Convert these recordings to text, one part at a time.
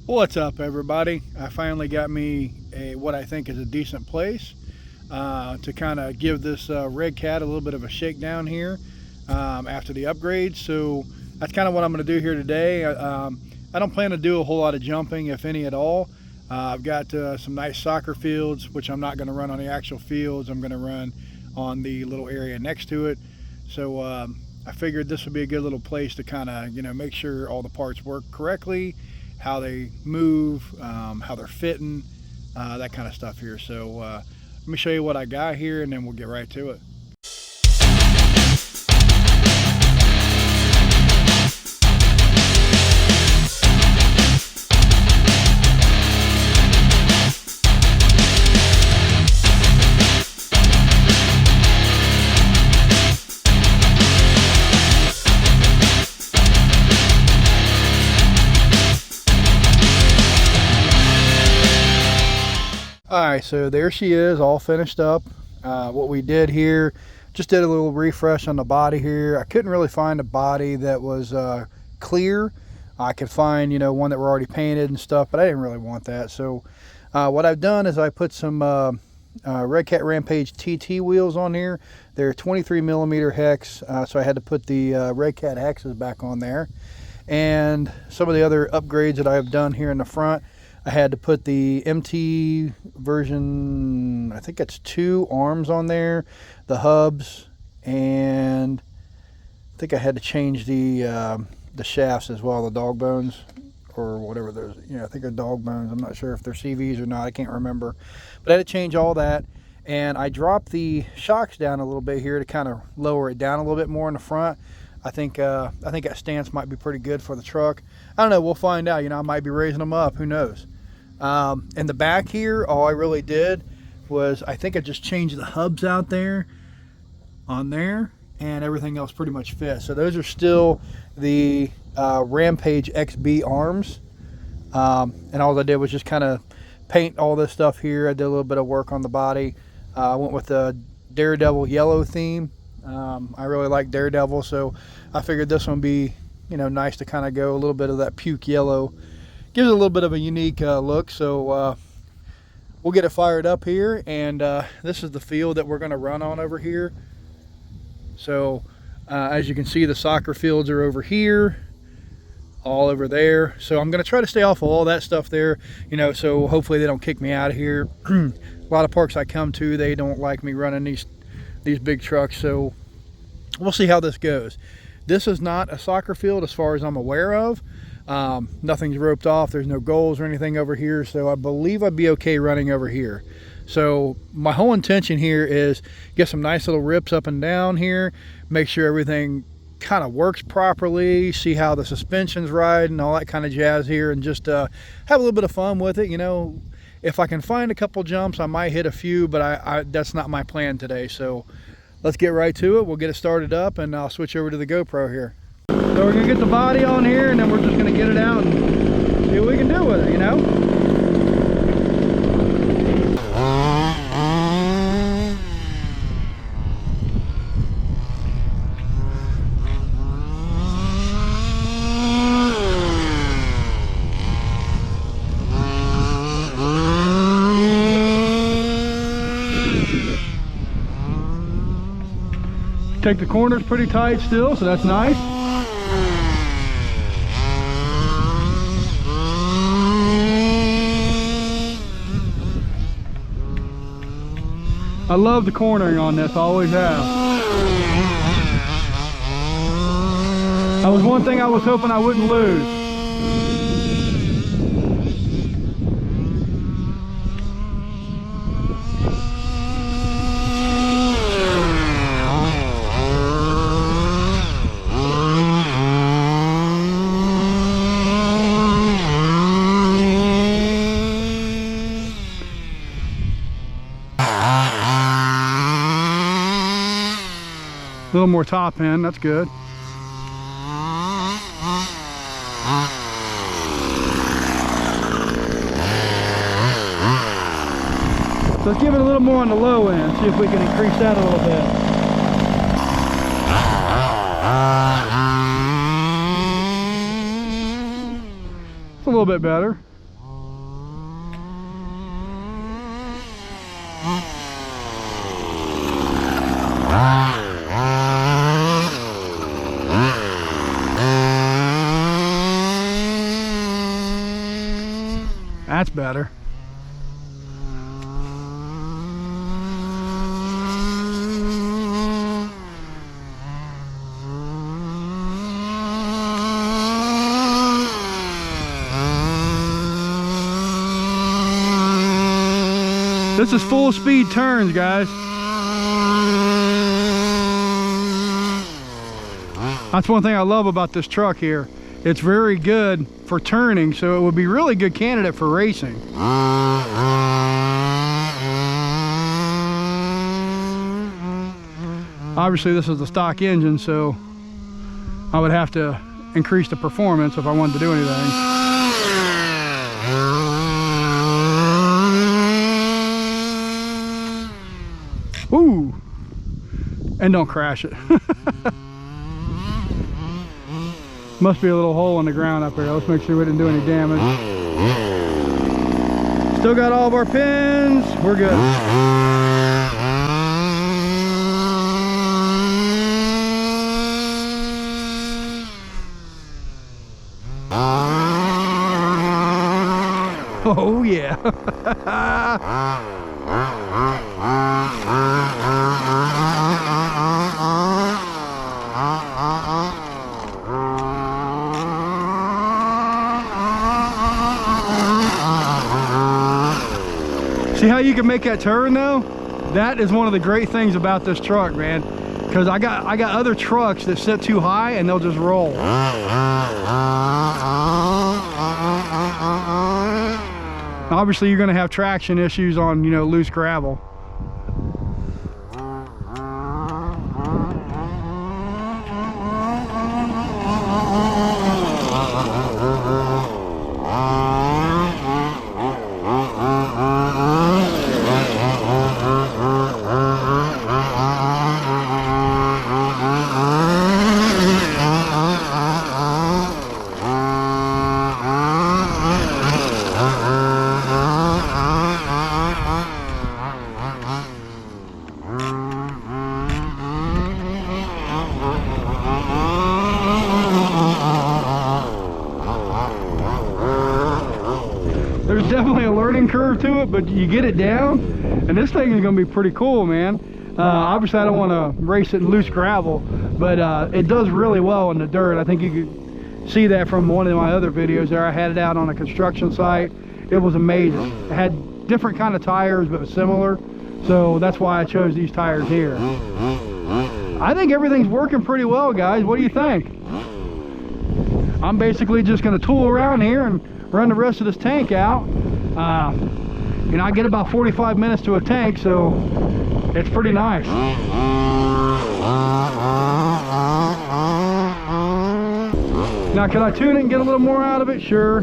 What's up, everybody? I finally got me what I think is a decent place to kind of give this red cat a little bit of a shakedown here after the upgrade. So that's kind of what I'm going to do here today. I don't plan to do a whole lot of jumping, if any at all. I've got some nice soccer fields, which I'm not going to run on the actual fields. I'm going to run on the little area next to it. So I figured this would be a good little place to kind of, make sure all the parts work correctly, how they move, how they're fitting, that kind of stuff here. So let me show you what I got here, and then we'll get right to it. Alright, so there she is, all finished up. What we did here, just did a little refresh on the body here. I couldn't really find a body that was clear. I could find, one that were already painted and stuff, but I didn't really want that. So what I've done is I put some Red Cat Rampage TT wheels on here. They're 23mm hex, so I had to put the Red Cat hexes back on there. And some of the other upgrades that I've done here in the front, I had to put the MT version, I think it's 2 arms on there, the hubs, and I think I had to change the shafts as well, the dog bones, or whatever those, I think they're dog bones. I'm not sure if they're CVs or not, I can't remember. But I had to change all that, and I dropped the shocks down a little bit here to kind of lower it down a little bit more in the front. I think that stance might be pretty good for the truck. I don't know, we'll find out. I might be raising them up, who knows. In the back here, all I really did was, I think I just changed the hubs out there on there, and everything else pretty much fits. So those are still the Rampage XB arms, and all I did was just kind of paint all this stuff here. I did a little bit of work on the body. I went with the Daredevil yellow theme. I really like Daredevil, so I figured this one would be nice to kind of go a little bit of that puke yellow. Gives it a little bit of a unique look. So we'll get it fired up here, and this is the field that we're going to run on over here. So as you can see, the soccer fields are over here, all over there. So I'm going to try to stay off of all that stuff there, so hopefully they don't kick me out of here. A lot of parks I come to, they don't like me running these big trucks, so we'll see how this goes. This is not a soccer field as far as I'm aware of. Nothing's roped off, there's no goals or anything over here, so I believe I'd be okay running over here. So my whole intention here is get some nice little rips up and down here, make sure everything kind of works properly, see how the suspension's ride and all that kind of jazz here, and just have a little bit of fun with it. If I can find a couple jumps, I might hit a few, but that's not my plan today. So let's get right to it. We'll get it started up, and I'll switch over to the GoPro here. So we're gonna get the body on here, and then we're just gonna get it out and see what we can do with it, Take the corners pretty tight still, so that's nice. I love the cornering on this, I always have. That was one thing I was hoping I wouldn't lose. A little more top end, that's good. So let's give it a little more on the low end, see if we can increase that a little bit. It's a little bit better. That's better. This is full speed turns, guys. That's one thing I love about this truck here. It's very good for turning, so it would be really good candidate for racing. Obviously this is a stock engine, so I would have to increase the performance if I wanted to do anything. Ooh, and don't crash it. Must be a little hole in the ground up here. Let's make sure we didn't do any damage. Still got all of our pins. We're good. Oh yeah. See how you can make that turn though? That is one of the great things about this truck, man. Because I got other trucks that sit too high and they'll just roll. Obviously you're gonna have traction issues on, you know, loose gravel. There's definitely a learning curve to it, but you get it down, and this thing is going to be pretty cool, man. Obviously, I don't want to race it in loose gravel, but it does really well in the dirt. I think you could see that from one of my other videos there. I had it out on a construction site. It was amazing. It had different kind of tires, but similar, so that's why I chose these tires here. I think everything's working pretty well, guys. What do you think? I'm basically just going to tool around here and run the rest of this tank out. You know, I get about 45 minutes to a tank, so it's pretty nice. Now, can I tune it and get a little more out of it? Sure,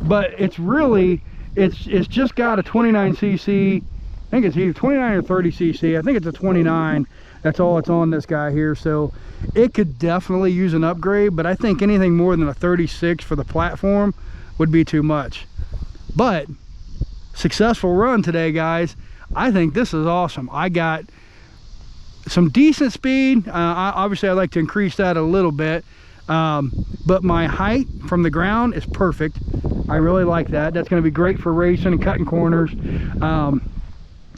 but it's really, it's just got a 29cc. I think it's either 29 or 30cc. I think it's a 29. That's all it's on this guy here, so it could definitely use an upgrade, but I think anything more than a 36 for the platform would be too much. But successful run today, guys. I think this is awesome. I got some decent speed. Obviously I'd like to increase that a little bit, but my height from the ground is perfect. I really like that. That's going to be great for racing and cutting corners.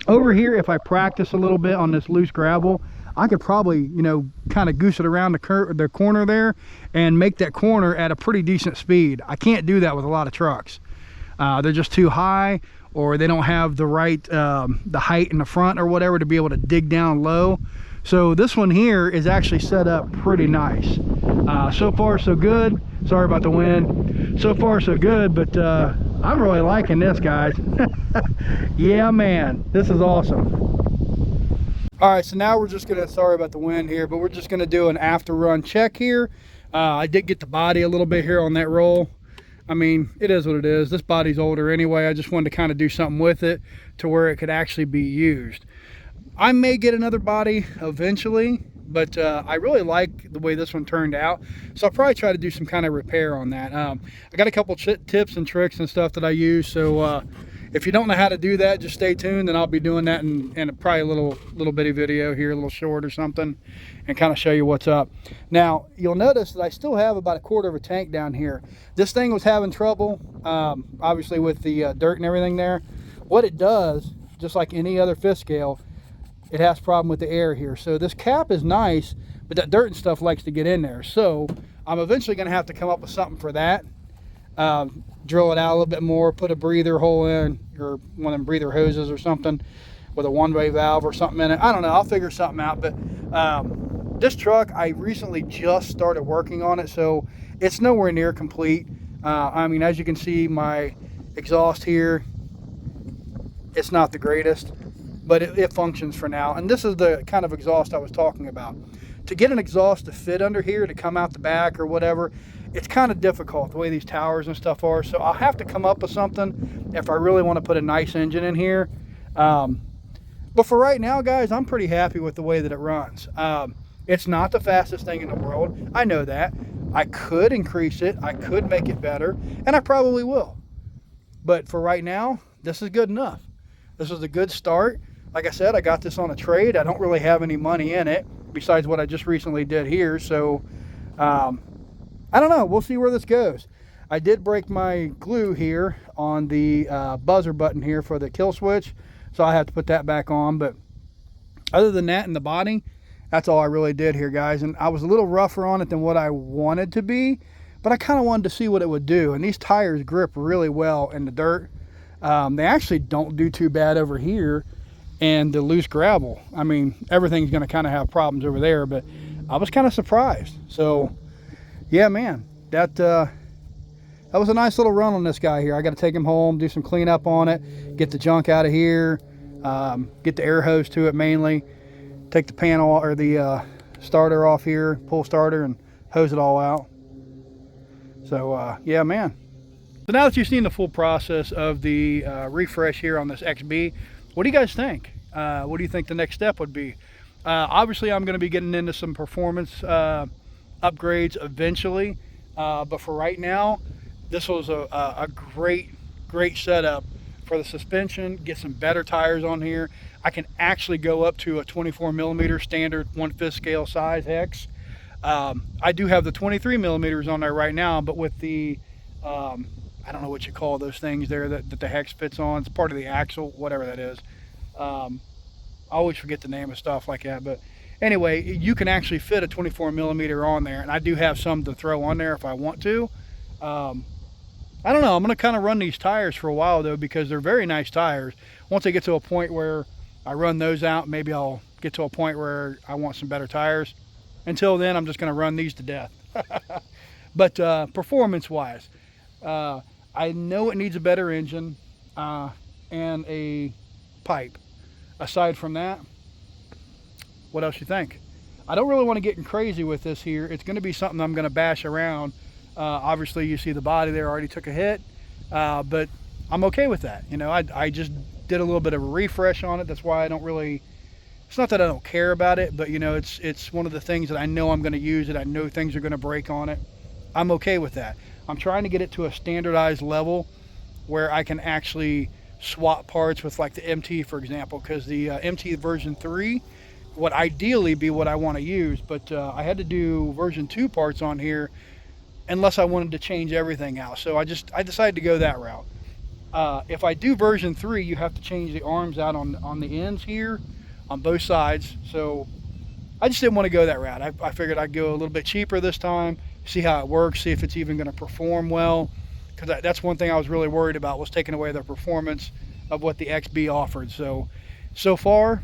Over here, if I practice a little bit on this loose gravel, I could probably, you know, kind of goose it around the corner there and make that corner at a pretty decent speed. I can't do that with a lot of trucks. They're just too high, or they don't have the right the height in the front or whatever to be able to dig down low. So this one here is actually set up pretty nice. So far so good. Sorry about the wind. So far so good, but I'm really liking this, guys. Yeah, man, this is awesome. All right, so now we're just gonna, sorry about the wind here, but we're just gonna do an after run check here. I did get the body a little bit here on that roll. I mean, it is what it is. This body's older anyway. I just wanted to kind of do something with it to where it could actually be used. I may get another body eventually, but I really like the way this one turned out, so I'll probably try to do some kind of repair on that. I got a couple tips and tricks and stuff that I use, so If you don't know how to do that, just stay tuned, and I'll be doing that in probably a little bitty video here, a little short or something, and kind of show you what's up. Now, you'll notice that I still have about 1/4 of a tank down here. This thing was having trouble, obviously with the dirt and everything there. What it does, just like any other fifth scale, it has a problem with the air here. So this cap is nice, but that dirt and stuff likes to get in there. So I'm eventually going to have to come up with something for that. Drill it out a little bit more, put a breather hole in, or one of them breather hoses or something with a one-way valve or something in it. I don't know, I'll figure something out. But this truck, I recently just started working on it, so it's nowhere near complete. I mean, as you can see, my exhaust here, it's not the greatest, but it functions for now. And this is the kind of exhaust I was talking about. To get an exhaust to fit under here, to come out the back or whatever, it's kind of difficult the way these towers and stuff are. So I'll have to come up with something if I really want to put a nice engine in here. But for right now, guys, I'm pretty happy with the way that it runs. It's not the fastest thing in the world. I know that. I could increase it. I could make it better, and I probably will. But for right now, this is good enough. This is a good start. Like I said, I got this on a trade. I don't really have any money in it besides what I just recently did here. So, I don't know. We'll see where this goes. I did break my glue here on the buzzer button here for the kill switch, so I have to put that back on. But other than that, in the body, that's all I really did here, guys. And I was a little rougher on it than what I wanted to be, but I kind of wanted to see what it would do. And these tires grip really well in the dirt. They actually don't do too bad over here and the loose gravel. I mean, everything's going to kind of have problems over there, but I was kind of surprised. So yeah, man, that was a nice little run on this guy here. I got to take him home, do some cleanup on it, get the junk out of here, get the air hose to it mainly, take the panel or the starter off here, pull starter, and hose it all out. So yeah, man. So now that you've seen the full process of the refresh here on this XB, what do you guys think? What do you think the next step would be? Obviously, I'm going to be getting into some performance upgrades eventually, but for right now, this was a great setup for the suspension. Get some better tires on here. I can actually go up to a 24 millimeter standard 1/5 scale size hex. I do have the 23 millimeters on there right now, but with the I don't know what you call those things there that the hex fits on. It's part of the axle, whatever that is. I always forget the name of stuff like that, but anyway, you can actually fit a 24 millimeter on there, and I do have some to throw on there if I want to. I don't know, I'm going to kind of run these tires for a while though, because they're very nice tires. Once I get to a point where I run those out, maybe I'll get to a point where I want some better tires. Until then, I'm just going to run these to death. But performance wise, I know it needs a better engine and a pipe. Aside from that, what else you think? I don't really want to get crazy with this here. It's going to be something I'm going to bash around. Obviously, you see the body there already took a hit, but I'm okay with that. You know, I just did a little bit of a refresh on it. That's why I don't really, it's not that I don't care about it, but you know, it's one of the things that I know I'm going to use it. I know things are going to break on it. I'm okay with that. I'm trying to get it to a standardized level where I can actually swap parts with like the MT, for example, because the MT version 3 would ideally be what I want to use, but I had to do version 2 parts on here unless I wanted to change everything out. So I decided to go that route. If I do version 3, you have to change the arms out on the ends here on both sides. So I just didn't want to go that route. I figured I'd go a little bit cheaper this time, see how it works, see if it's even going to perform well, because that's one thing I was really worried about, was taking away the performance of what the XB offered. So far,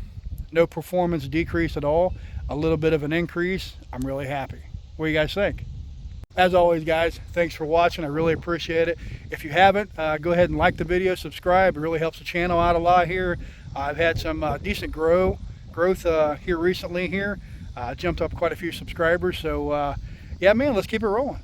no performance decrease at all, a little bit of an increase. I'm really happy. What do you guys think? As always, guys, thanks for watching. I really appreciate it. If you haven't, go ahead and like the video, subscribe. It really helps the channel out a lot here. I've had some decent growth here recently here. Jumped up quite a few subscribers. So yeah, man, let's keep it rolling.